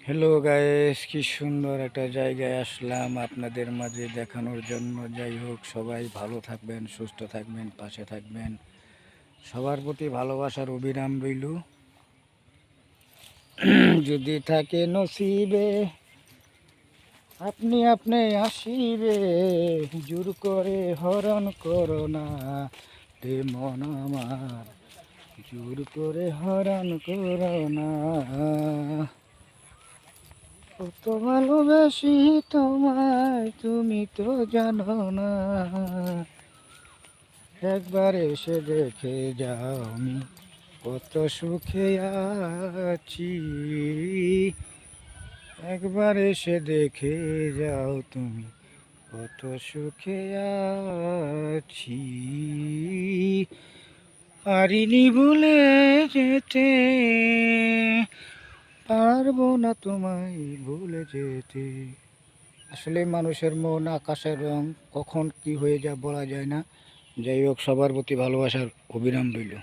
Hello guys, কি সুন্দর একটা জায়গায় আসলাম আপনাদের মাঝে দেখানোর জন্য। যাই হোক, সবাই ভালো থাকবেন, সুস্থ থাকবেন, পাশে থাকবেন। সবার প্রতি ভালোবাসার অবিরাম রইল। যদি থাকে নসিবে আপনি আপনি আসিবে, জোর করে হরণ করো না রে মন আমার, জোর করে হরণ করো না। কত ভালোবাসি তোমায় তুমি তো জানো না, একবার এসে দেখে যাও আমি কত সুখে আছি। একবার এসে দেখে যাও তুমি কত সুখে আছি। পারিনি ভুলে যেতে, পারবো না তোমায় ভুলে যেতে। আসলে মানুষের মন আকাশের রং, কখন কি হয়ে যায় বলা যায় না। যাই হোক, সবার প্রতি ভালোবাসার অবিরাম রইল।